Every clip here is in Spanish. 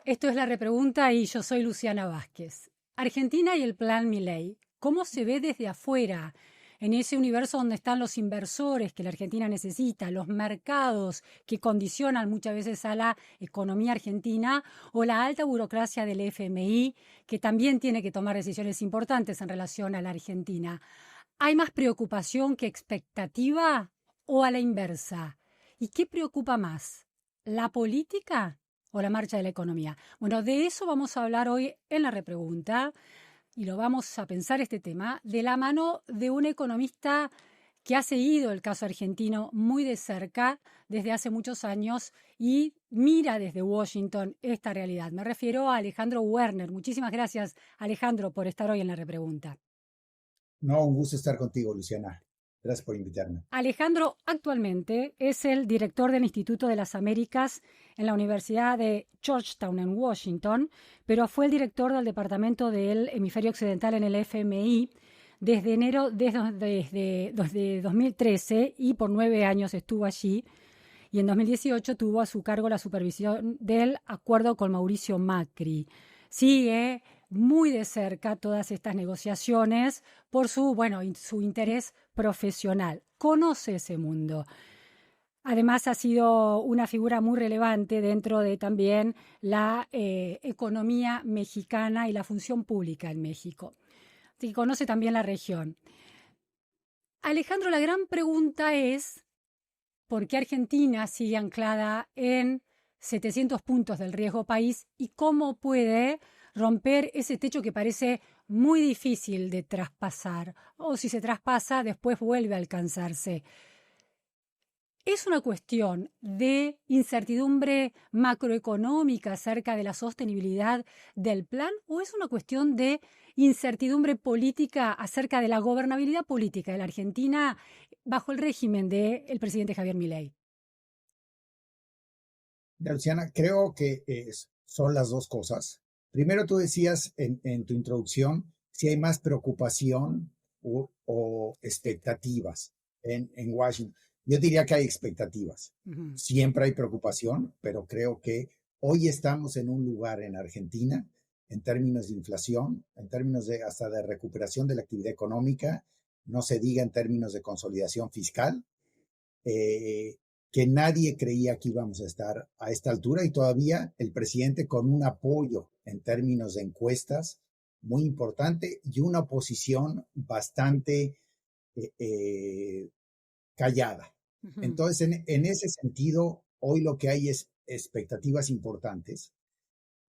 Esto es La Repregunta y yo soy Luciana Vázquez. Argentina y el Plan Milei. ¿Cómo se ve desde afuera? En ese universo donde están los inversores que la Argentina necesita, los mercados que condicionan muchas veces a la economía argentina o la alta burocracia del FMI que también tiene que tomar decisiones importantes en relación a la Argentina. ¿Hay más preocupación que expectativa o a la inversa? ¿Y qué preocupa más? ¿La política o la marcha de la economía? Bueno, de eso vamos a hablar hoy en La Repregunta y lo vamos a pensar este tema de la mano de un economista que ha seguido el caso argentino muy de cerca desde hace muchos años y mira desde Washington esta realidad. Me refiero a Alejandro Werner. Muchísimas gracias, Alejandro, por estar hoy en La Repregunta. No, un gusto estar contigo, Luciana. Gracias por invitarme. Alejandro actualmente es el director del Instituto de las Américas en la Universidad de Georgetown en Washington, pero fue el director del Departamento del Hemisferio Occidental en el FMI desde enero desde 2013 y por 9 años estuvo allí. Y en 2018 tuvo a su cargo la supervisión del acuerdo con Mauricio Macri. Sigue muy de cerca todas estas negociaciones por su interés profesional. Conoce ese mundo. Además, ha sido una figura muy relevante dentro de también la economía mexicana y la función pública en México. Así que conoce también la región. Alejandro, la gran pregunta es: ¿por qué Argentina sigue anclada en 700 puntos del riesgo país y cómo puede romper ese techo que parece muy difícil de traspasar? O si se traspasa, después vuelve a alcanzarse. ¿Es una cuestión de incertidumbre macroeconómica acerca de la sostenibilidad del plan o es una cuestión de incertidumbre política acerca de la gobernabilidad política de la Argentina bajo el régimen del presidente Javier Milei? Luciana, creo que son las dos cosas. Primero, tú decías en tu introducción si hay más preocupación o expectativas en Washington. Yo diría que hay expectativas. Uh-huh. Siempre hay preocupación, pero creo que hoy estamos en un lugar en Argentina en términos de inflación, en términos de hasta de recuperación de la actividad económica, no se diga en términos de consolidación fiscal, que nadie creía que íbamos a estar a esta altura y todavía el presidente con un apoyo en términos de encuestas muy importante y una oposición bastante callada. Uh-huh. Entonces, en ese sentido, hoy lo que hay es expectativas importantes.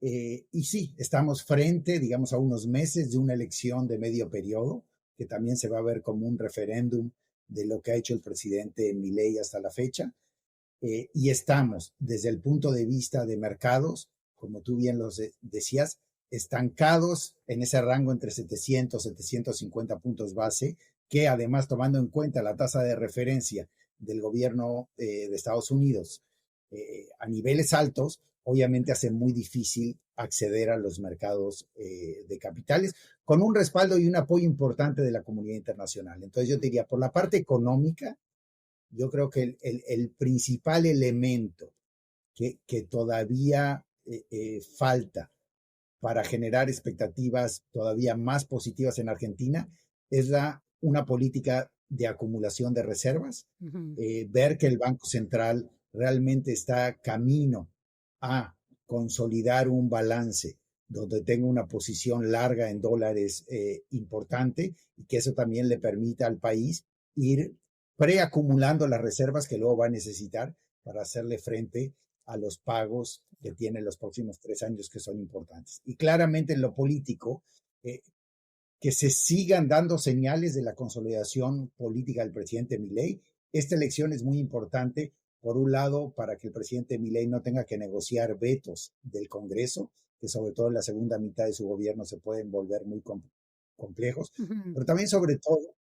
Y sí, estamos frente, digamos, a unos meses de una elección de medio periodo, que también se va a ver como un referéndum de lo que ha hecho el presidente Milei hasta la fecha. Y estamos, desde el punto de vista de mercados, como tú bien los decías, estancados en ese rango entre 700 y 750 puntos base, que además tomando en cuenta la tasa de referencia del gobierno de Estados Unidos a niveles altos, obviamente hace muy difícil acceder a los mercados de capitales con un respaldo y un apoyo importante de la comunidad internacional. Entonces yo diría, por la parte económica, yo creo que el principal elemento que todavía falta para generar expectativas todavía más positivas en Argentina es una política de acumulación de reservas, Uh-huh. ver que el Banco Central realmente está camino a consolidar un balance donde tenga una posición larga en dólares importante y que eso también le permita al país ir preacumulando las reservas que luego va a necesitar para hacerle frente a los pagos que tiene los próximos 3 años que son importantes. Y claramente en lo político, que se sigan dando señales de la consolidación política del presidente Milei. Esta elección es muy importante, por un lado, para que el presidente Milei no tenga que negociar vetos del Congreso, que sobre todo en la segunda mitad de su gobierno se pueden volver muy complejos, Uh-huh. pero también sobre todo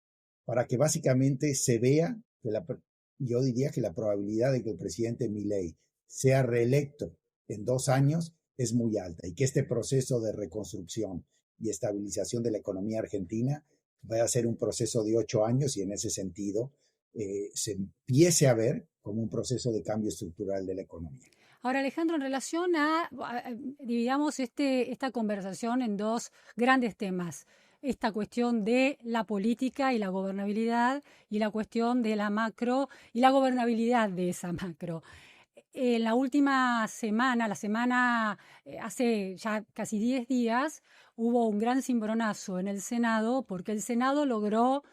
para que básicamente se vea que yo diría que la probabilidad de que el presidente Milei sea reelecto en 2 años es muy alta y que este proceso de reconstrucción y estabilización de la economía argentina va a ser un proceso de 8 años y en ese sentido se empiece a ver como un proceso de cambio estructural de la economía. Ahora, Alejandro, en relación dividamos esta conversación en dos grandes temas. Esta cuestión de la política y la gobernabilidad y la cuestión de la macro y la gobernabilidad de esa macro. En la última semana, hace ya casi 10 días, hubo un gran cimbronazo en el Senado porque el Senado logró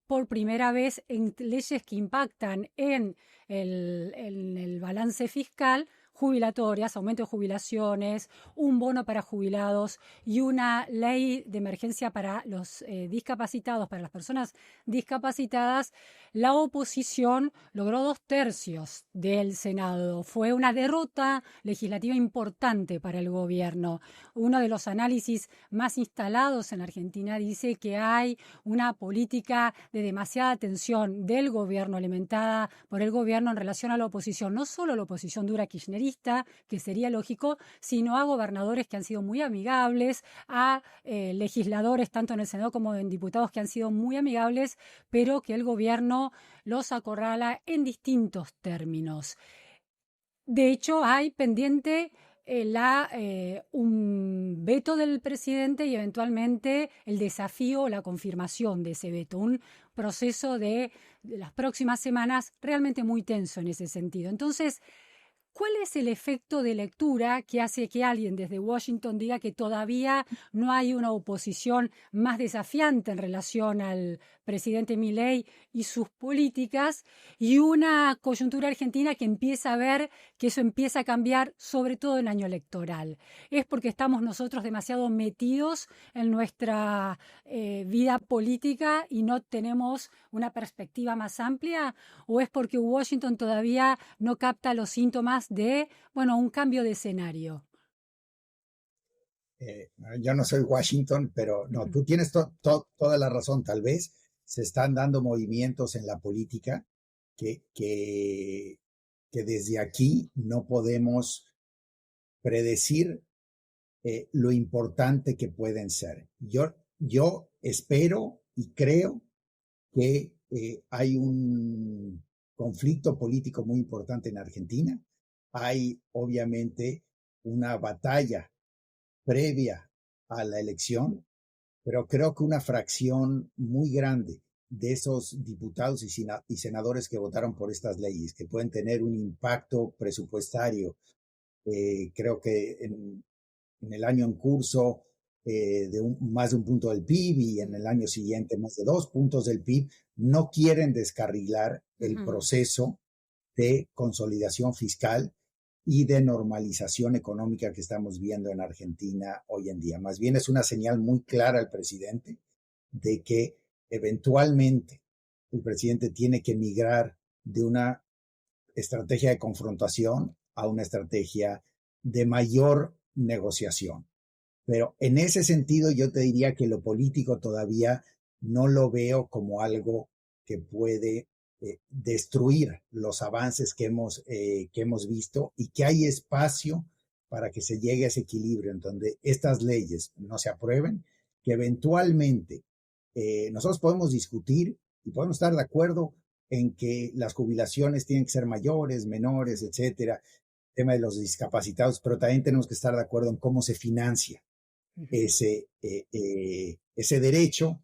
por primera vez en leyes que impactan en el balance fiscal, jubilatorias, aumento de jubilaciones, un bono para jubilados y una ley de emergencia para los discapacitados, para las personas discapacitadas, la oposición logró 2/3 del Senado. Fue una derrota legislativa importante para el gobierno. Uno de los análisis más instalados en Argentina dice que hay una política de demasiada tensión del gobierno alimentada por el gobierno en relación a la oposición, no solo a la oposición dura kirchnerista, que sería lógico, sino a gobernadores que han sido muy amigables, a legisladores tanto en el Senado como en diputados que han sido muy amigables, pero que el gobierno los acorrala en distintos términos. De hecho, hay pendiente un veto del presidente y eventualmente el desafío o la confirmación de ese veto, un proceso de las próximas semanas realmente muy tenso en ese sentido. Entonces, ¿cuál es el efecto de lectura que hace que alguien desde Washington diga que todavía no hay una oposición más desafiante en relación al presidente Milei y sus políticas, y una coyuntura argentina que empieza a ver que eso empieza a cambiar, sobre todo en año electoral? ¿Es porque estamos nosotros demasiado metidos en nuestra vida política y no tenemos una perspectiva más amplia? ¿O es porque Washington todavía no capta los síntomas de, un cambio de escenario? Yo no soy Washington, pero no, tú tienes toda la razón. Tal vez se están dando movimientos en la política que, que, que desde aquí no podemos predecir lo importante que pueden ser. Yo espero y creo que hay un conflicto político muy importante en Argentina. Hay obviamente una batalla previa a la elección, pero creo que una fracción muy grande de esos diputados y senadores que votaron por estas leyes, que pueden tener un impacto presupuestario, creo que en el año en curso más de un punto del PIB y en el año siguiente más de 2 puntos del PIB, no quieren descarrilar el proceso de consolidación fiscal y de normalización económica que estamos viendo en Argentina hoy en día. Más bien es una señal muy clara al presidente de que eventualmente el presidente tiene que migrar de una estrategia de confrontación a una estrategia de mayor negociación. Pero en ese sentido yo te diría que lo político todavía no lo veo como algo que puede destruir los avances que hemos visto, y que hay espacio para que se llegue a ese equilibrio en donde estas leyes no se aprueben, que eventualmente nosotros podemos discutir y podemos estar de acuerdo en que las jubilaciones tienen que ser mayores, menores, etcétera, tema de los discapacitados, pero también tenemos que estar de acuerdo en cómo se financia ese derecho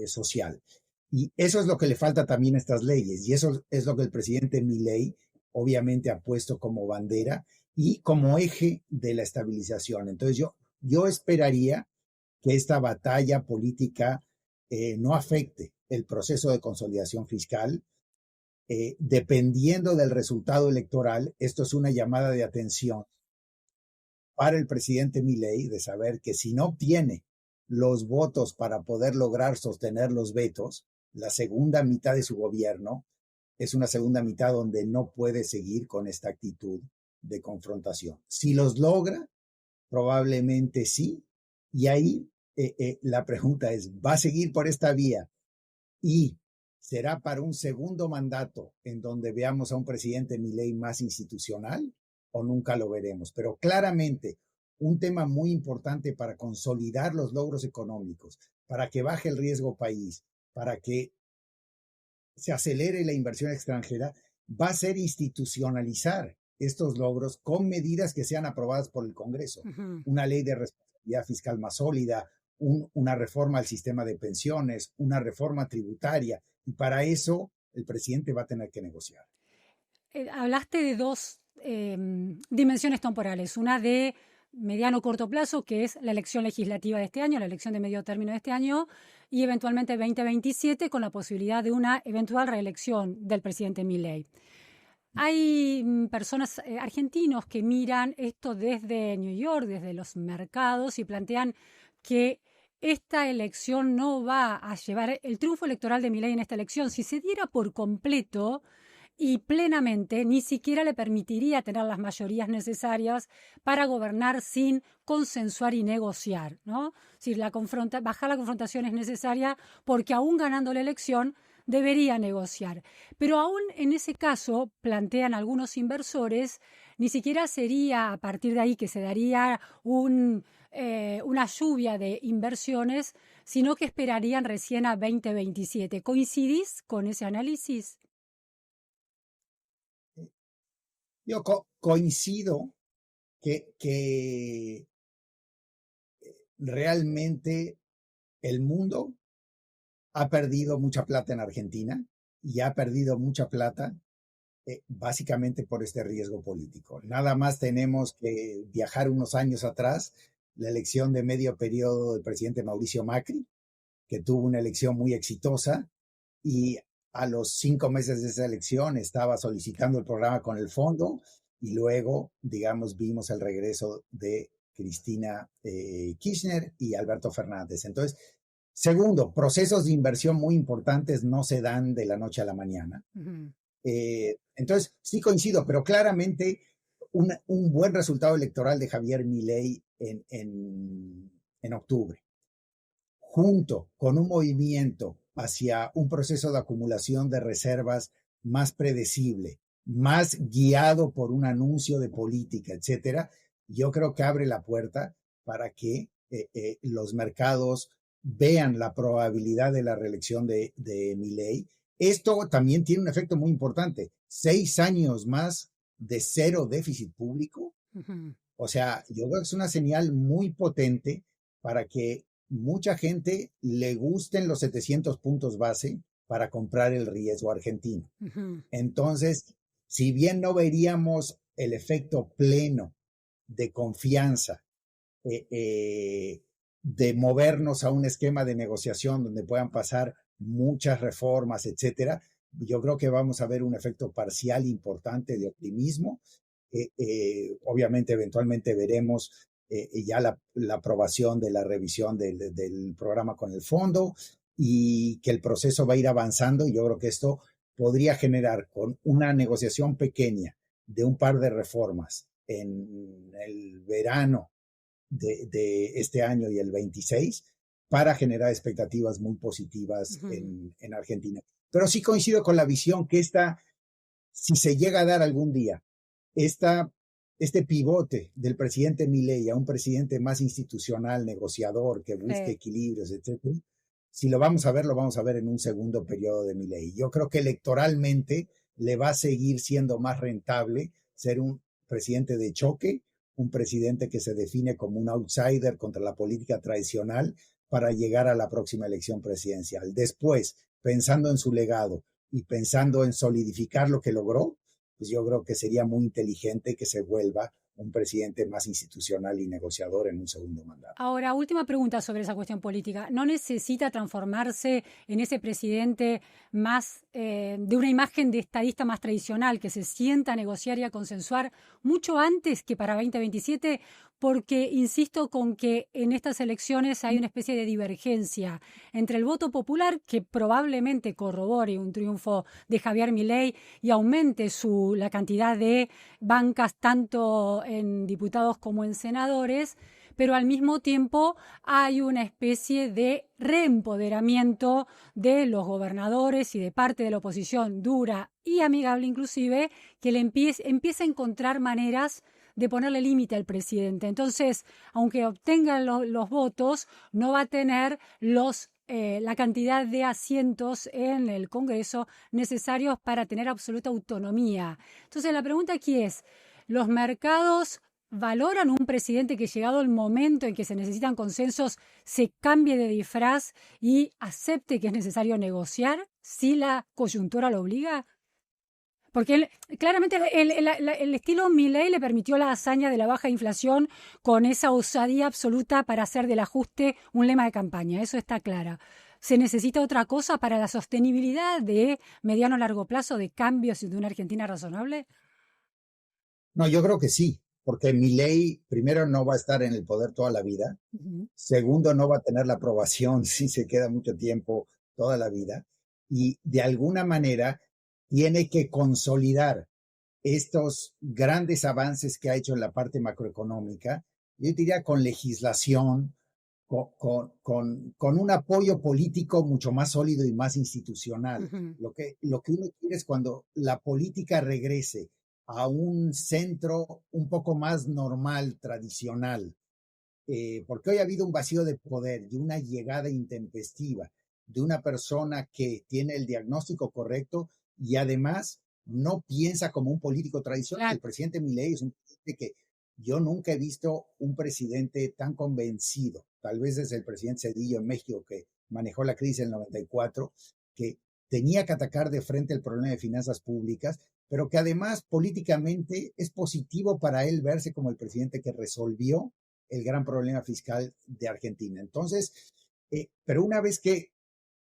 social. Y eso es lo que le falta también a estas leyes, y eso es lo que el presidente Milei obviamente ha puesto como bandera y como eje de la estabilización. Entonces yo esperaría que esta batalla política no afecte el proceso de consolidación fiscal. Dependiendo del resultado electoral, esto es una llamada de atención para el presidente Milei, de saber que si no obtiene los votos para poder lograr sostener los vetos, la segunda mitad de su gobierno es una segunda mitad donde no puede seguir con esta actitud de confrontación. Si los logra, probablemente sí, y ahí la pregunta es, ¿va a seguir por esta vía? Y será para un segundo mandato en donde veamos a un presidente Milei más institucional, o nunca lo veremos. Pero claramente un tema muy importante para consolidar los logros económicos, para que baje el riesgo país, para que se acelere la inversión extranjera, va a ser institucionalizar estos logros con medidas que sean aprobadas por el Congreso. Ujú. Una ley de responsabilidad fiscal más sólida, una reforma al sistema de pensiones, una reforma tributaria. Y para eso el presidente va a tener que negociar. Hablaste de dos dimensiones temporales, una de mediano o corto plazo, que es la elección legislativa de este año, la elección de medio término de este año, y eventualmente 2027 con la posibilidad de una eventual reelección del presidente Milei. Hay personas argentinos que miran esto desde New York, desde los mercados, y plantean que esta elección no va a llevar el triunfo electoral de Milei en esta elección. Si se diera por completo y plenamente, ni siquiera le permitiría tener las mayorías necesarias para gobernar sin consensuar y negociar, ¿no? Si bajar la confrontación es necesaria porque aún ganando la elección debería negociar. Pero aún en ese caso, plantean algunos inversores, ni siquiera sería a partir de ahí que se daría una lluvia de inversiones, sino que esperarían recién a 2027. ¿Coincidís con ese análisis? Yo coincido que realmente el mundo ha perdido mucha plata en Argentina y ha perdido mucha plata básicamente por este riesgo político. Nada más tenemos que viajar unos años atrás, la elección de medio periodo del presidente Mauricio Macri, que tuvo una elección muy exitosa y a los 5 meses de esa elección estaba solicitando el programa con el fondo y luego, digamos, vimos el regreso de Cristina Kirchner y Alberto Fernández. Entonces, segundo, procesos de inversión muy importantes no se dan de la noche a la mañana. Uh-huh. Entonces, sí coincido, pero claramente un buen resultado electoral de Javier Milei en octubre, junto con un movimiento hacia un proceso de acumulación de reservas más predecible, más guiado por un anuncio de política, etcétera, yo creo que abre la puerta para que los mercados vean la probabilidad de la reelección de Milei. Esto también tiene un efecto muy importante. 6 años más de cero déficit público. Uh-huh. O sea, yo creo que es una señal muy potente para que mucha gente le gusten los 700 puntos base para comprar el riesgo argentino. Uh-huh. Entonces, si bien no veríamos el efecto pleno de confianza, de movernos a un esquema de negociación donde puedan pasar muchas reformas, etcétera, yo creo que vamos a ver un efecto parcial importante de optimismo. Obviamente, eventualmente veremos ya la aprobación de la revisión del programa con el fondo y que el proceso va a ir avanzando. Y yo creo que esto podría generar con una negociación pequeña de un par de reformas en el verano de este año y el 26 para generar expectativas muy positivas uh-huh. en Argentina. Pero sí coincido con la visión que si se llega a dar algún día, este pivote del presidente Milei a un presidente más institucional, negociador, que busque equilibrios, etcétera, si lo vamos a ver en un segundo periodo de Milei. Yo creo que electoralmente le va a seguir siendo más rentable ser un presidente de choque, un presidente que se define como un outsider contra la política tradicional para llegar a la próxima elección presidencial. Después, pensando en su legado y pensando en solidificar lo que logró, pues yo creo que sería muy inteligente que se vuelva un presidente más institucional y negociador en un segundo mandato. Ahora, última pregunta sobre esa cuestión política. ¿No necesita transformarse en ese presidente más de una imagen de estadista más tradicional, que se sienta a negociar y a consensuar mucho antes que para 2027? Porque insisto con que en estas elecciones hay una especie de divergencia entre el voto popular, que probablemente corrobore un triunfo de Javier Milei y aumente la cantidad de bancas tanto en diputados como en senadores, pero al mismo tiempo hay una especie de reempoderamiento de los gobernadores y de parte de la oposición dura y amigable inclusive, que empieza a encontrar maneras de ponerle límite al presidente. Entonces, aunque obtenga los votos, no va a tener la cantidad de asientos en el Congreso necesarios para tener absoluta autonomía. Entonces, la pregunta aquí es, los mercados valoran un presidente que, llegado el momento en que se necesitan consensos, se cambie de disfraz y acepte que es necesario negociar si la coyuntura lo obliga? Porque claramente el estilo Milei le permitió la hazaña de la baja inflación con esa osadía absoluta para hacer del ajuste un lema de campaña, eso está claro. ¿Se necesita otra cosa para la sostenibilidad de mediano a largo plazo de cambios y de una Argentina razonable? No, yo creo que sí, porque Milei, primero, no va a estar en el poder toda la vida. Uh-huh. Segundo, no va a tener la aprobación si se queda mucho tiempo, toda la vida. Y de alguna manera tiene que consolidar estos grandes avances que ha hecho en la parte macroeconómica, yo diría con legislación, con un apoyo político mucho más sólido y más institucional. Uh-huh. Lo que uno quiere es cuando la política regrese a un centro un poco más normal, tradicional, porque hoy ha habido un vacío de poder y una llegada intempestiva de una persona que tiene el diagnóstico correcto y además no piensa como un político tradicional. Claro. El presidente Milei es un presidente que yo nunca he visto un presidente tan convencido, tal vez desde el presidente Cedillo en México, que manejó la crisis en el 94, que tenía que atacar de frente el problema de finanzas públicas, pero que además políticamente es positivo para él verse como el presidente que resolvió el gran problema fiscal de Argentina. Entonces, pero una vez que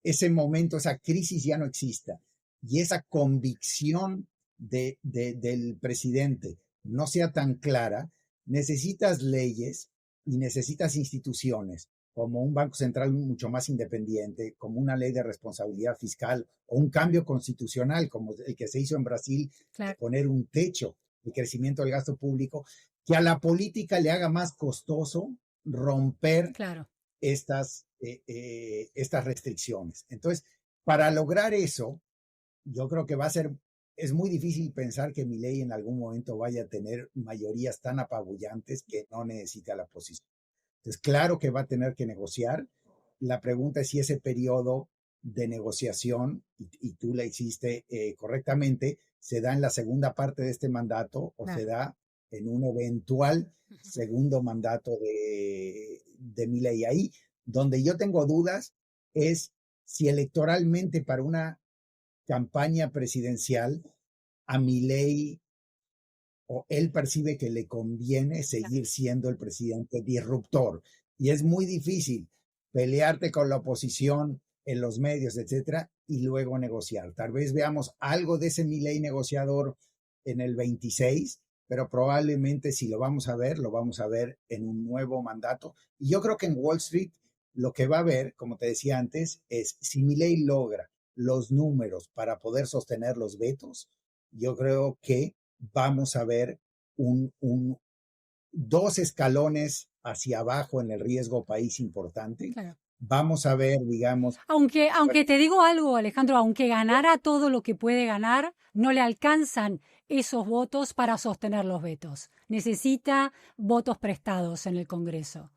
ese momento, esa crisis ya no exista y esa convicción del presidente no sea tan clara, necesitas leyes y necesitas instituciones como un Banco Central mucho más independiente, como una ley de responsabilidad fiscal o un cambio constitucional como el que se hizo en Brasil, Claro. poner un techo de crecimiento del gasto público, que a la política le haga más costoso romper Claro. estas restricciones. Entonces, para lograr eso, yo creo que es muy difícil pensar que Milei en algún momento vaya a tener mayorías tan apabullantes que no necesita la oposición. Entonces, claro que va a tener que negociar. La pregunta es si ese periodo de negociación, y tú la hiciste correctamente, se da en la segunda parte de este mandato o se da en un eventual segundo mandato de Milei. Ahí donde yo tengo dudas es si electoralmente para una campaña presidencial a Milei o él percibe que le conviene seguir siendo el presidente disruptor. Y es muy difícil pelearte con la oposición en los medios, etcétera, y luego negociar. Tal vez veamos algo de ese Milei negociador en el 26, pero probablemente si lo vamos a ver en un nuevo mandato. Y yo creo que en Wall Street lo que va a haber, como te decía antes, es si Milei logra los números para poder sostener los vetos, yo creo que vamos a ver dos escalones hacia abajo en el riesgo país importante. Claro. Vamos a ver, digamos... Aunque te digo algo, Alejandro, aunque ganara todo lo que puede ganar, no le alcanzan esos votos para sostener los vetos. Necesita votos prestados en el Congreso.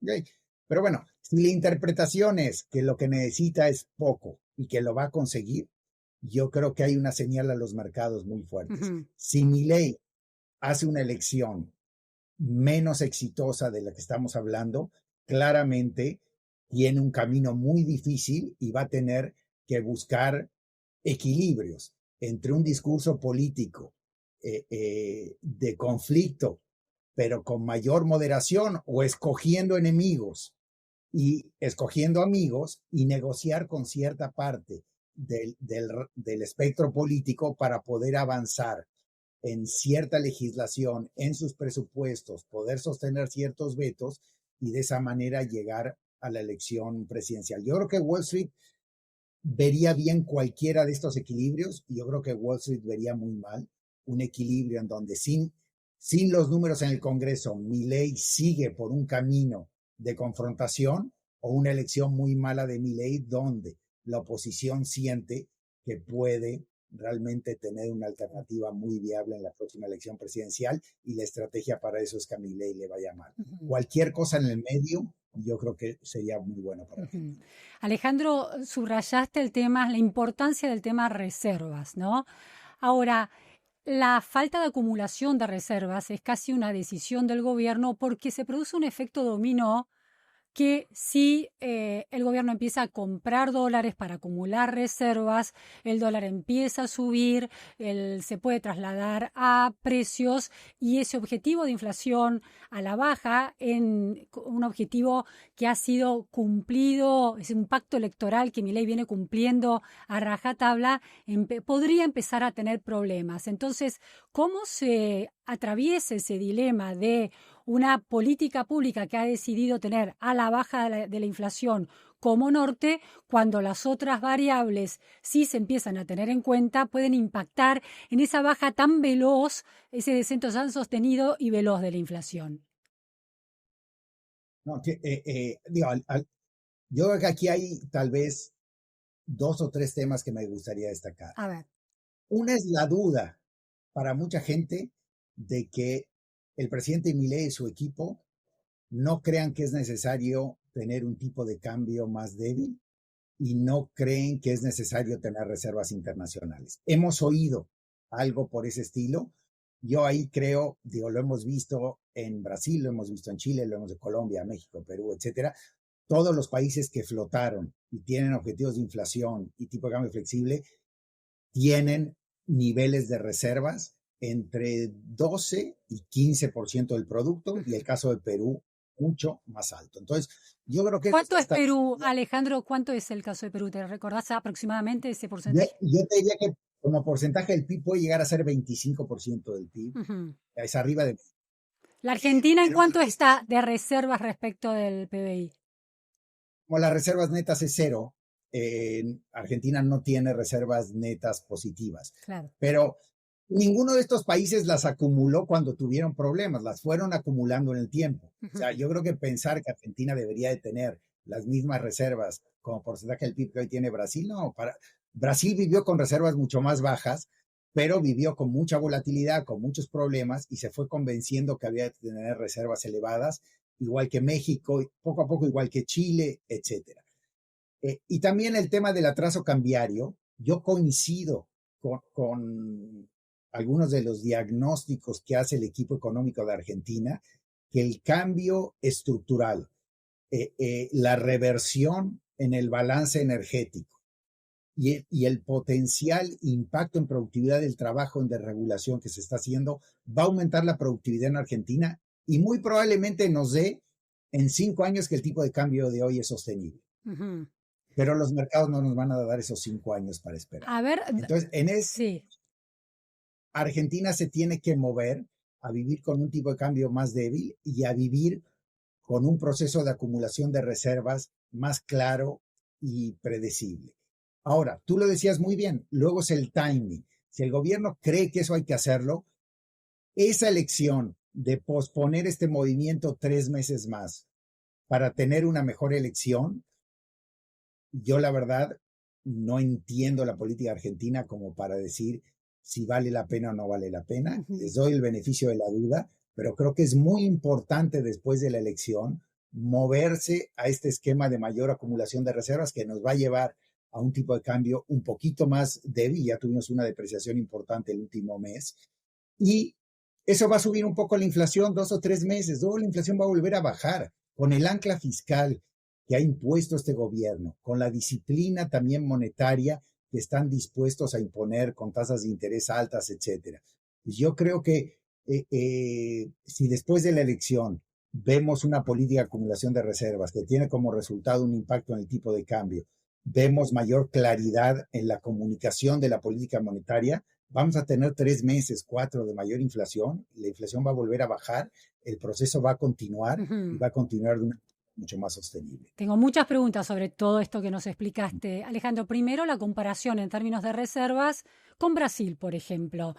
Okay. Pero bueno, si la interpretación es que lo que necesita es poco y que lo va a conseguir, yo creo que hay una señal a los mercados muy fuertes. Uh-huh. Si Milei hace una elección menos exitosa de la que estamos hablando, claramente tiene un camino muy difícil y va a tener que buscar equilibrios entre un discurso político de conflicto, pero con mayor moderación, o escogiendo enemigos y escogiendo amigos y negociar con cierta parte del espectro político para poder avanzar en cierta legislación, en sus presupuestos, poder sostener ciertos vetos y de esa manera llegar a la elección presidencial. Yo creo que Wall Street vería bien cualquiera de estos equilibrios y yo creo que Wall Street vería muy mal un equilibrio en donde sin los números en el Congreso, Milei sigue por un camino de confrontación, o una elección muy mala de Milei donde la oposición siente que puede realmente tener una alternativa muy viable en la próxima elección presidencial, y la estrategia para eso es que a Milei le vaya mal. Uh-huh. Cualquier cosa en el medio yo creo que sería muy bueno para Argentina. Alejandro, subrayaste el tema, la importancia del tema reservas, ¿no? Ahora, La falta de acumulación de reservas es casi una decisión del gobierno porque se produce un efecto dominó que si el gobierno empieza a comprar dólares para acumular reservas, el dólar empieza a subir, se puede trasladar a precios y ese objetivo de inflación a la baja, en un objetivo que ha sido cumplido, es un pacto electoral que Milei viene cumpliendo a rajatabla, podría empezar a tener problemas. Entonces, ¿cómo se atraviesa ese dilema de una política pública que ha decidido tener a la baja de la inflación como norte, cuando las otras variables, si se empiezan a tener en cuenta, pueden impactar en esa baja tan veloz, ese descenso tan sostenido y veloz de la inflación? No, digo, yo creo que aquí hay tal vez 2 o 3 temas que me gustaría destacar. A ver. Una es la duda para mucha gente de que el presidente Milei y su equipo no crean que es necesario tener un tipo de cambio más débil y no creen que es necesario tener reservas internacionales. Hemos oído algo por ese estilo. Yo ahí creo, digo, lo hemos visto en Brasil, lo hemos visto en Chile, lo hemos visto en Colombia, México, Perú, etcétera. Todos los países que flotaron y tienen objetivos de inflación y tipo de cambio flexible tienen niveles de reservas entre 12 y 15% del producto, y el caso de Perú mucho más alto. Entonces, yo creo que ¿Cuánto es Perú, Alejandro? ¿Cuánto es el caso de Perú? ¿Te recordás aproximadamente ese porcentaje? Yo te diría que como porcentaje del PIB puede llegar a ser 25% del PIB. Es arriba de... ¿La Argentina en Pero, cuánto está de reservas respecto del PBI? como las reservas netas es cero, Argentina no tiene reservas netas positivas. Claro. Pero ninguno de estos países las acumuló cuando tuvieron problemas, las fueron acumulando en el tiempo. O sea, yo creo que pensar que Argentina debería de tener las mismas reservas como porcentaje del PIB que hoy tiene Brasil, no. Brasil vivió con reservas mucho más bajas, pero vivió con mucha volatilidad, con muchos problemas y se fue convenciendo que había de tener reservas elevadas, igual que México, poco a poco igual que Chile, etcétera. Y también el tema del atraso cambiario, yo coincido con algunos de los diagnósticos que hace el equipo económico de Argentina, que el cambio estructural, la reversión en el balance energético y el potencial impacto en productividad del trabajo en desregulación que se está haciendo va a aumentar la productividad en Argentina y muy probablemente nos dé en 5 años que el tipo de cambio de hoy es sostenible. Pero los mercados no nos van a dar esos 5 años para esperar. A ver, entonces, sí. Argentina se tiene que mover a vivir con un tipo de cambio más débil y a vivir con un proceso de acumulación de reservas más claro y predecible. Ahora, tú lo decías muy bien, luego es el timing. Si el gobierno cree que eso hay que hacerlo, esa elección de posponer este movimiento 3 meses más para tener una mejor elección, yo la verdad no entiendo la política argentina como para decir si vale la pena o no vale la pena. Les doy el beneficio de la duda, pero creo que es muy importante después de la elección moverse a este esquema de mayor acumulación de reservas que nos va a llevar a un tipo de cambio un poquito más débil. Ya tuvimos una depreciación importante el último mes y eso va a subir un poco la inflación 2 o 3 meses. Luego la inflación va a volver a bajar con el ancla fiscal que ha impuesto este gobierno, con la disciplina también monetaria que están dispuestos a imponer con tasas de interés altas, etcétera. Y yo creo que si después de la elección vemos una política de acumulación de reservas que tiene como resultado un impacto en el tipo de cambio, vemos mayor claridad en la comunicación de la política monetaria, vamos a tener 3 meses, 4 de mayor inflación, la inflación va a volver a bajar, el proceso va a continuar y va a continuar de una mucho más sostenible. Tengo muchas preguntas sobre todo esto que nos explicaste. Alejandro, primero la comparación en términos de reservas con Brasil, por ejemplo.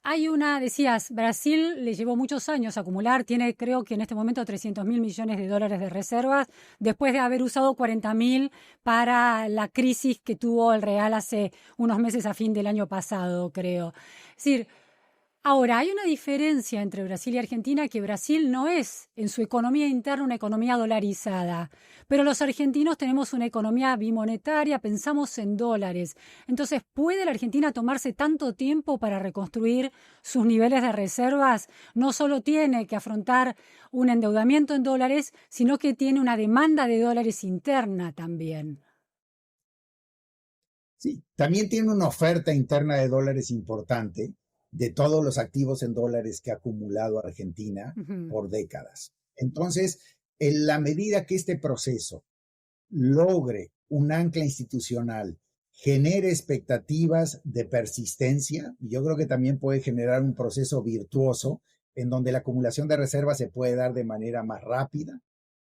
Hay decías, Brasil le llevó muchos años acumular, tiene creo que en este momento 300.000 millones de dólares de reservas, después de haber usado 40.000 para la crisis que tuvo el real hace unos meses a fin del año pasado, creo. Es decir, Ahora, hay una diferencia entre Brasil y Argentina, que Brasil no es en su economía interna una economía dolarizada, pero los argentinos tenemos una economía bimonetaria, pensamos en dólares. Entonces, ¿puede la Argentina tomarse tanto tiempo para reconstruir sus niveles de reservas? No solo tiene que afrontar un endeudamiento en dólares, sino que tiene una demanda de dólares interna también. Sí, también tiene una oferta interna de dólares importante de todos los activos en dólares que ha acumulado Argentina Ujú, por décadas. Entonces, en la medida que este proceso logre un ancla institucional, genere expectativas de persistencia, yo creo que también puede generar un proceso virtuoso en donde la acumulación de reservas se puede dar de manera más rápida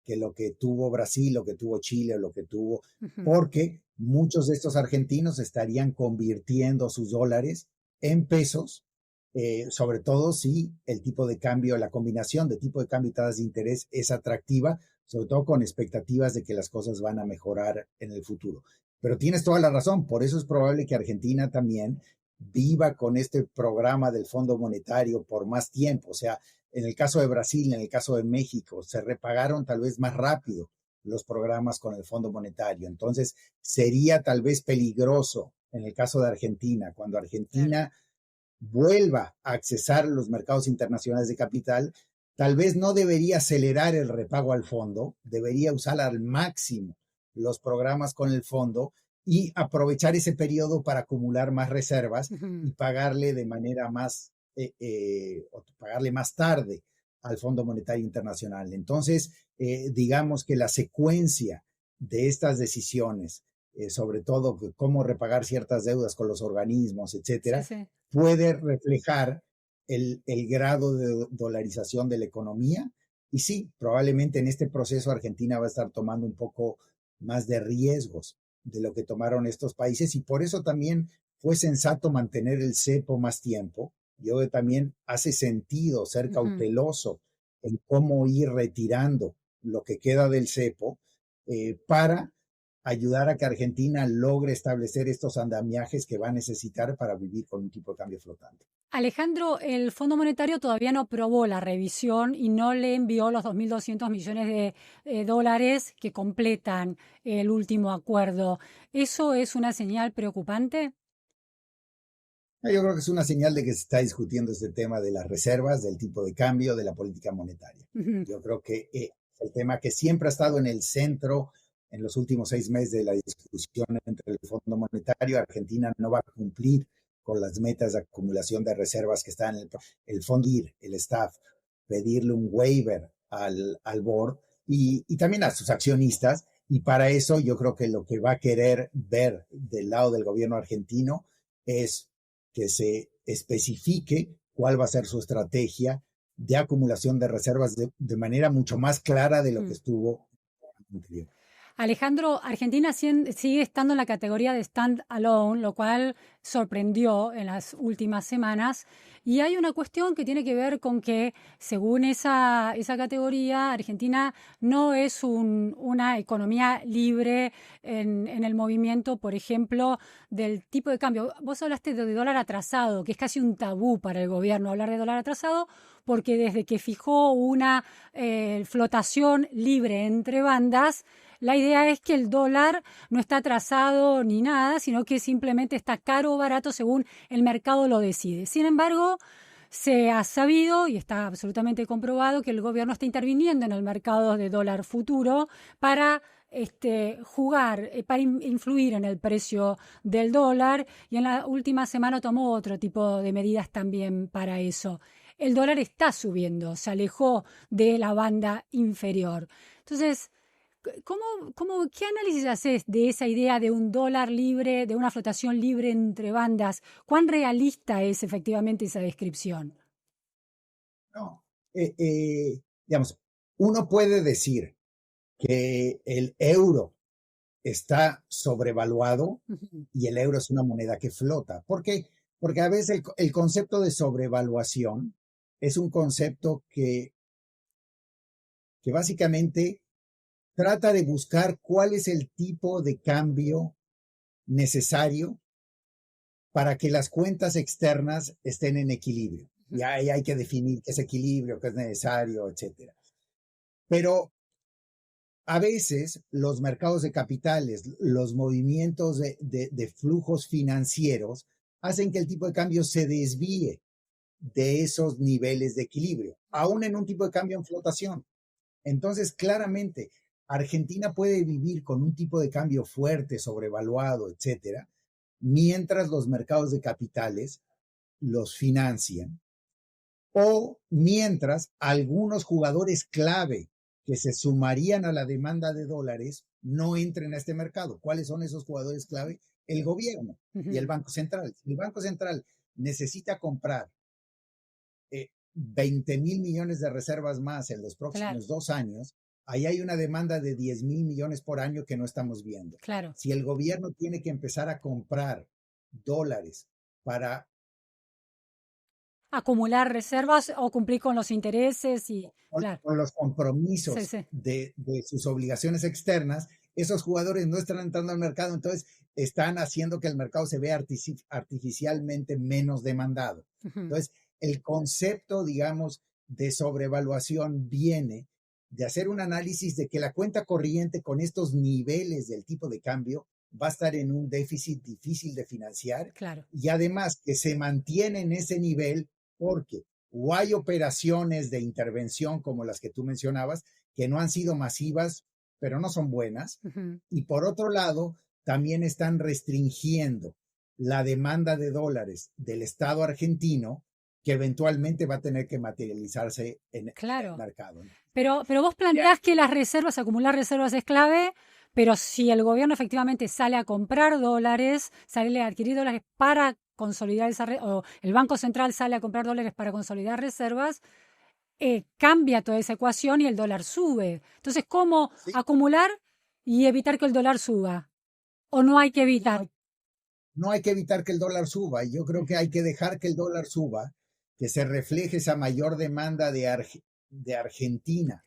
que lo que tuvo Brasil, lo que tuvo Chile, lo que tuvo, ujú. porque muchos de estos argentinos estarían convirtiendo sus dólares en pesos, sobre todo si el tipo de cambio, la combinación de tipo de cambio y tasas de interés es atractiva, sobre todo con expectativas de que las cosas van a mejorar en el futuro. Pero tienes toda la razón, por eso es probable que Argentina también viva con este programa del Fondo Monetario por más tiempo. O sea, en el caso de Brasil, en el caso de México, se repagaron tal vez más rápido los programas con el Fondo Monetario. Entonces, sería tal vez peligroso en el caso de Argentina, cuando Claro. Argentina vuelva a accesar los mercados internacionales de capital, tal vez no debería acelerar el repago al fondo, debería usar al máximo los programas con el fondo y aprovechar ese periodo para acumular más reservas Ujú. y pagarle de manera más, o pagarle más tarde al Fondo Monetario Internacional. Entonces, digamos que la secuencia de estas decisiones, sobre todo cómo repagar ciertas deudas con los organismos, Sí, etcétera, sí. puede reflejar el grado de dolarización de la economía. Y sí, probablemente en este proceso Argentina va a estar tomando un poco más de riesgos de lo que tomaron estos países y por eso también fue sensato mantener el cepo más tiempo. Yo también hace sentido ser Ujú. cauteloso en cómo ir retirando lo que queda del cepo para ayudar a que Argentina logre establecer estos andamiajes que va a necesitar para vivir con un tipo de cambio flotante. Alejandro, el Fondo Monetario todavía no aprobó la revisión y no le envió los 2.200 millones de dólares que completan el último acuerdo. ¿Eso es una señal preocupante? Yo creo que es una señal de que se está discutiendo este tema de las reservas, del tipo de cambio, de la política monetaria. Ujú, Yo creo que el tema que siempre ha estado en el centro en los últimos 6 meses de la discusión entre el Fondo Monetario, Argentina no va a cumplir con las metas de acumulación de reservas que están en el Fondo IR, el staff, pedirle un waiver al board y también a sus accionistas. Y para eso yo creo que lo que va a querer ver del lado del gobierno argentino es que se especifique cuál va a ser su estrategia de acumulación de reservas de manera mucho más clara de lo que ujú. estuvo anterior. Alejandro, Argentina sigue estando en la categoría de stand alone, lo cual sorprendió en las últimas semanas. Y hay una cuestión que tiene que ver con que, según esa categoría, Argentina no es una economía libre en el movimiento, por ejemplo, del tipo de cambio. Vos hablaste de dólar atrasado, que es casi un tabú para el gobierno hablar de dólar atrasado, porque desde que fijó una flotación libre entre bandas, la idea es que el dólar no está atrasado ni nada, sino que simplemente está caro o barato según el mercado lo decide. Sin embargo, se ha sabido y está absolutamente comprobado que el gobierno está interviniendo en el mercado de dólar futuro para jugar, para influir en el precio del dólar, y en la última semana tomó otro tipo de medidas también para eso. El dólar está subiendo, se alejó de la banda inferior. Entonces, ¿qué análisis haces de esa idea de un dólar libre, de una flotación libre entre bandas? ¿Cuán realista es efectivamente esa descripción? No, digamos, uno puede decir que el euro está sobrevaluado Ujú, y el euro es una moneda que flota. ¿Por qué? Porque a veces el concepto de sobrevaluación es un concepto que básicamente trata de buscar cuál es el tipo de cambio necesario para que las cuentas externas estén en equilibrio. Y ahí hay que definir qué es equilibrio, qué es necesario, etcétera. Pero a veces los mercados de capitales, los movimientos de flujos financieros hacen que el tipo de cambio se desvíe de esos niveles de equilibrio, aún en un tipo de cambio en flotación. Entonces, claramente, Argentina puede vivir con un tipo de cambio fuerte, sobrevaluado, etcétera, mientras los mercados de capitales los financian o mientras algunos jugadores clave que se sumarían a la demanda de dólares no entren a este mercado. ¿Cuáles son esos jugadores clave? El gobierno y el Banco Central. El Banco Central necesita comprar 20,000 millones de reservas más en los próximos 2 años. Ahí hay una demanda de 10,000 millones por año que no estamos viendo. Claro. Si el gobierno tiene que empezar a comprar dólares para acumular reservas o cumplir con los intereses y con los compromisos de sus obligaciones externas, esos jugadores no están entrando al mercado, entonces están haciendo que el mercado se vea artificialmente menos demandado. Entonces, el concepto, digamos, de sobrevaluación viene de hacer un análisis de que la cuenta corriente con estos niveles del tipo de cambio va a estar en un déficit difícil de financiar. Claro. Y además que se mantiene en ese nivel porque o hay operaciones de intervención como las que tú mencionabas que no han sido masivas, pero no son buenas. Y por otro lado, también están restringiendo la demanda de dólares del Estado argentino, que eventualmente va a tener que materializarse en el mercado. Pero vos planteás que las reservas, acumular reservas es clave, pero si el gobierno efectivamente sale a comprar dólares, sale a adquirir dólares para consolidar esa o el Banco Central sale a comprar dólares para consolidar reservas, cambia toda esa ecuación y el dólar sube. Entonces, ¿cómo acumular y evitar que el dólar suba? ¿O no hay que evitar? No hay que evitar que el dólar suba. Yo creo que hay que dejar que el dólar suba, que se refleje esa mayor demanda de Argentina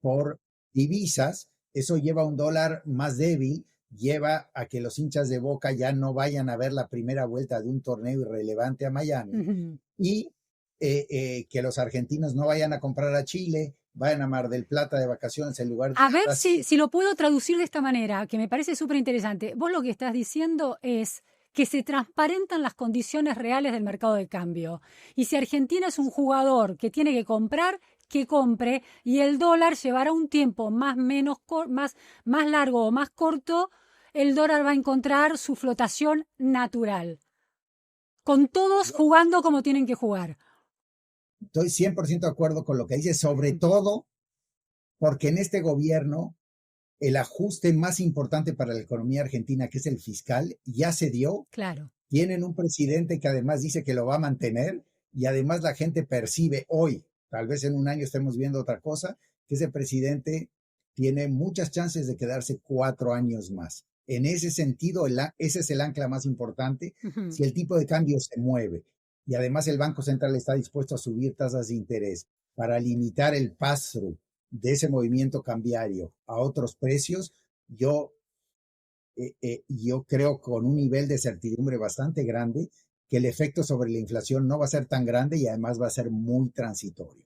por divisas. Eso lleva a un dólar más débil, lleva a que los hinchas de Boca ya no vayan a ver la primera vuelta de un torneo irrelevante a Miami y que los argentinos no vayan a comprar a Chile, vayan a Mar del Plata de vacaciones en lugar de... A ver si lo puedo traducir de esta manera, que me parece súper interesante. Vos lo que estás diciendo es que se transparentan las condiciones reales del mercado de cambio. Y si Argentina es un jugador que tiene que comprar, que compre, y el dólar llevará un tiempo más largo o más corto, el dólar va a encontrar su flotación natural, con todos jugando como tienen que jugar. Estoy 100% de acuerdo con lo que dice, sobre todo porque en este gobierno el ajuste más importante para la economía argentina, que es el fiscal, ya se dio. Tienen un presidente que además dice que lo va a mantener y además la gente percibe hoy, tal vez en un año estemos viendo otra cosa, que ese presidente tiene muchas chances de quedarse 4 años más. En ese sentido, ese es el ancla más importante. Si el tipo de cambio se mueve y además el Banco Central está dispuesto a subir tasas de interés para limitar el pass-through de ese movimiento cambiario a otros precios, yo creo con un nivel de certidumbre bastante grande que el efecto sobre la inflación no va a ser tan grande y además va a ser muy transitorio.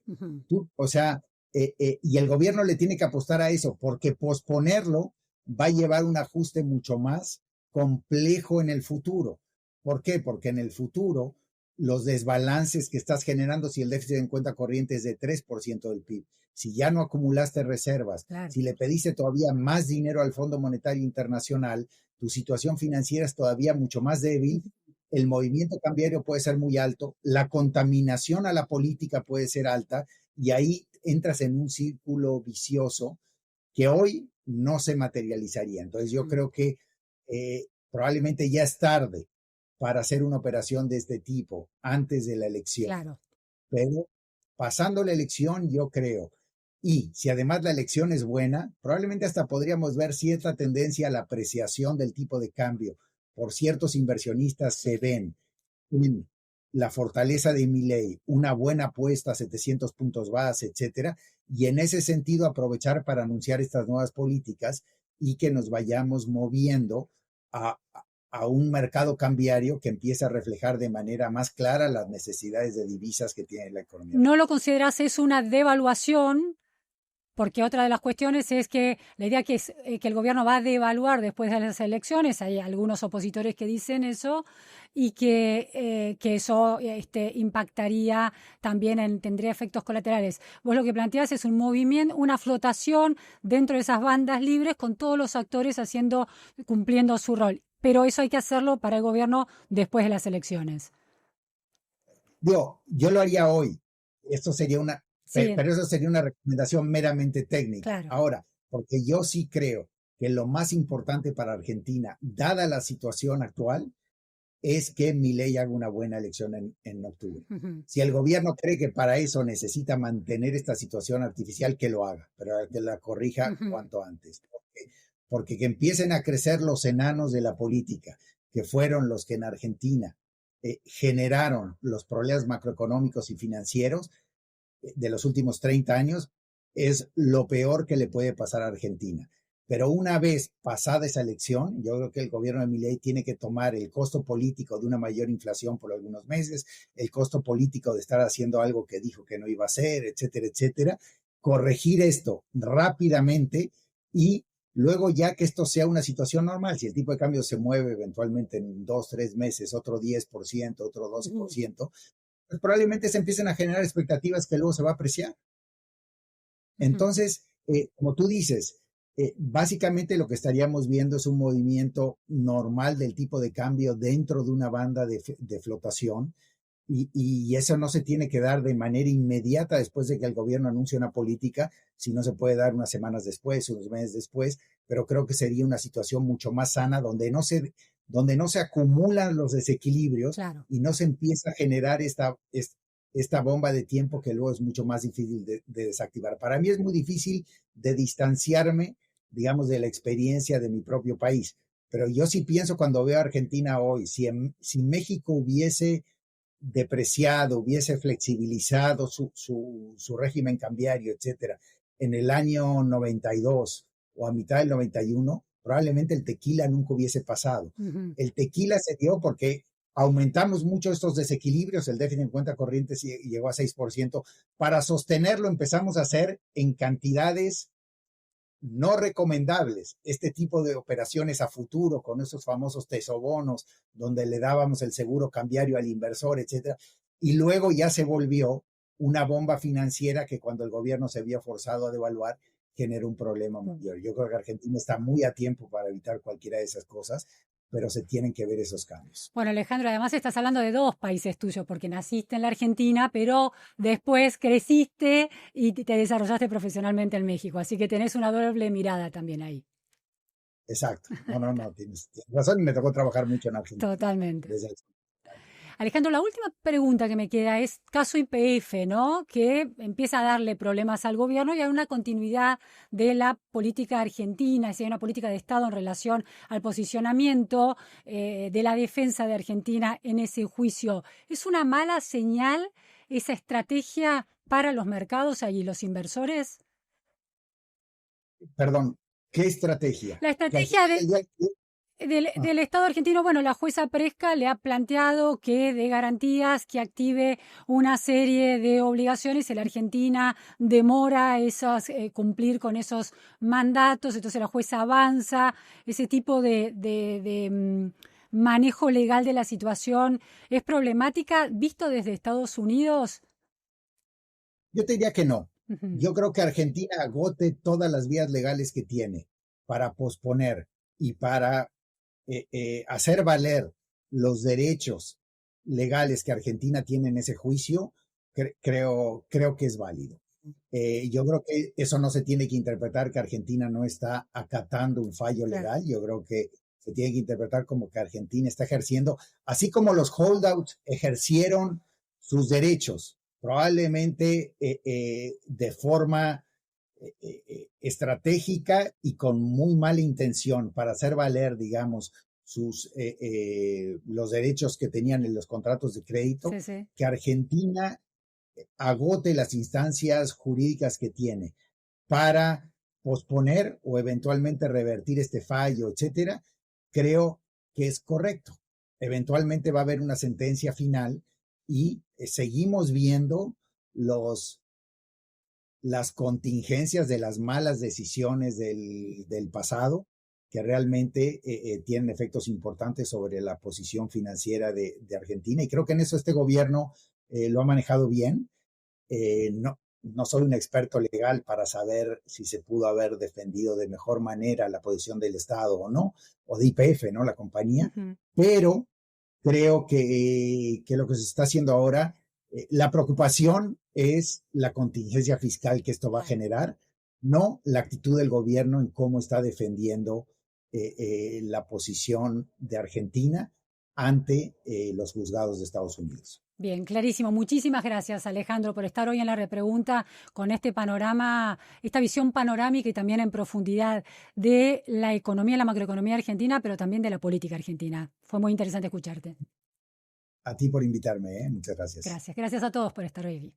Y el gobierno le tiene que apostar a eso, porque posponerlo va a llevar un ajuste mucho más complejo en el futuro. ¿Por qué? Porque en el futuro los desbalances que estás generando, si el déficit en cuenta corriente es de 3% del PIB, si ya no acumulaste reservas, si le pediste todavía más dinero al Fondo Monetario Internacional, tu situación financiera es todavía mucho más débil, el movimiento cambiario puede ser muy alto, la contaminación a la política puede ser alta y ahí entras en un círculo vicioso que hoy no se materializaría. Entonces yo creo que probablemente ya es tarde para hacer una operación de este tipo antes de la elección. Pero pasando la elección, yo creo, y si además la elección es buena, probablemente hasta podríamos ver cierta tendencia a la apreciación del tipo de cambio por ciertos inversionistas que ven en la fortaleza de Milei, una buena apuesta a 700 puntos base, etcétera, y en ese sentido aprovechar para anunciar estas nuevas políticas y que nos vayamos moviendo a un mercado cambiario que empiece a reflejar de manera más clara las necesidades de divisas que tiene la economía. ¿No lo consideras es una devaluación? Porque otra de las cuestiones es que la idea que el gobierno va a devaluar después de las elecciones, hay algunos opositores que dicen eso, y que eso impactaría también, tendría efectos colaterales. Vos lo que planteás es un movimiento, una flotación dentro de esas bandas libres con todos los actores cumpliendo su rol. Pero eso hay que hacerlo para el gobierno después de las elecciones. Digo, yo lo haría hoy. Esto sería Sí, pero eso sería una recomendación meramente técnica. claro. Ahora, porque yo sí creo que lo más importante para Argentina, dada la situación actual, es que Milei haga una buena elección en octubre. Uh-huh. Si el gobierno cree que para eso necesita mantener esta situación artificial, que lo haga, pero que la corrija Uh-huh. cuanto antes. Porque que empiecen a crecer los enanos de la política, que fueron los que en Argentina generaron los problemas macroeconómicos y financieros de los últimos 30 años, es lo peor que le puede pasar a Argentina. Pero una vez pasada esa elección, yo creo que el gobierno de Milei tiene que tomar el costo político de una mayor inflación por algunos meses, el costo político de estar haciendo algo que dijo que no iba a hacer, etcétera, etcétera, corregir esto rápidamente y luego ya que esto sea una situación normal, si el tipo de cambio se mueve eventualmente en 2, 3 meses, otro 10%, otro 12%, pues probablemente se empiecen a generar expectativas que luego se va a apreciar. Entonces, como tú dices, básicamente lo que estaríamos viendo es un movimiento normal del tipo de cambio dentro de una banda de flotación y eso no se tiene que dar de manera inmediata después de que el gobierno anuncie una política, si no se puede dar unas semanas después, unos meses después, pero creo que sería una situación mucho más sana donde no se acumulan los desequilibrios Claro. y no se empieza a generar esta bomba de tiempo que luego es mucho más difícil de desactivar. Para mí es muy difícil de distanciarme, digamos, de la experiencia de mi propio país, pero yo sí pienso cuando veo a Argentina hoy, si México hubiese depreciado, hubiese flexibilizado su régimen cambiario, etcétera, en el año 92 o a mitad del 91, probablemente el tequila nunca hubiese pasado. Uh-huh. El tequila se dio porque aumentamos mucho estos desequilibrios, el déficit en cuenta corriente llegó a 6%. Para sostenerlo empezamos a hacer en cantidades no recomendables este tipo de operaciones a futuro con esos famosos tesobonos donde le dábamos el seguro cambiario al inversor, etcétera, y luego ya se volvió una bomba financiera que cuando el gobierno se vio forzado a devaluar generó un problema mayor. Yo creo que Argentina está muy a tiempo para evitar cualquiera de esas cosas, pero se tienen que ver esos cambios. Bueno, Alejandro, además estás hablando de dos países tuyos, porque naciste en la Argentina, pero después creciste y te desarrollaste profesionalmente en México, así que tenés una doble mirada también ahí. Exacto. No, tienes razón y me tocó trabajar mucho en Argentina. Totalmente. Desde el... Alejandro, la última pregunta que me queda es caso YPF, ¿no? Que empieza a darle problemas al gobierno y hay una continuidad de la política argentina, si hay una política de Estado en relación al posicionamiento de la defensa de Argentina en ese juicio. ¿Es una mala señal esa estrategia para los mercados y los inversores? Perdón, ¿qué estrategia? La estrategia del Estado argentino, bueno, la jueza Presca le ha planteado que dé garantías, que active una serie de obligaciones y la Argentina demora cumplir con esos mandatos, entonces la jueza avanza, ese tipo de manejo legal de la situación es problemática visto desde Estados Unidos. Yo te diría que no. Uh-huh. Yo creo que Argentina agote todas las vías legales que tiene para posponer y para hacer valer los derechos legales que Argentina tiene en ese juicio, creo que es válido. Yo creo que eso no se tiene que interpretar que Argentina no está acatando un fallo legal. Yo creo que se tiene que interpretar como que Argentina está ejerciendo, así como los holdouts ejercieron sus derechos, probablemente de forma estratégica y con muy mala intención para hacer valer, digamos, los derechos que tenían en los contratos de crédito, sí. Que Argentina agote las instancias jurídicas que tiene para posponer o eventualmente revertir este fallo, etcétera. Creo que es correcto. Eventualmente va a haber una sentencia final y seguimos viendo las contingencias de las malas decisiones del pasado, que realmente tienen efectos importantes sobre la posición financiera de Argentina. Y creo que en eso este gobierno lo ha manejado bien. No soy un experto legal para saber si se pudo haber defendido de mejor manera la posición del Estado o no, o de YPF, ¿no? La compañía, pero creo que lo que se está haciendo ahora, la preocupación es la contingencia fiscal que esto va a generar, no la actitud del gobierno en cómo está defendiendo la posición de Argentina ante los juzgados de Estados Unidos. Bien, clarísimo. Muchísimas gracias, Alejandro, por estar hoy en la repregunta con este panorama, esta visión panorámica y también en profundidad de la economía, la macroeconomía argentina, pero también de la política argentina. Fue muy interesante escucharte. A ti por invitarme, ¿eh? Muchas gracias. Gracias. Gracias a todos por estar hoy aquí.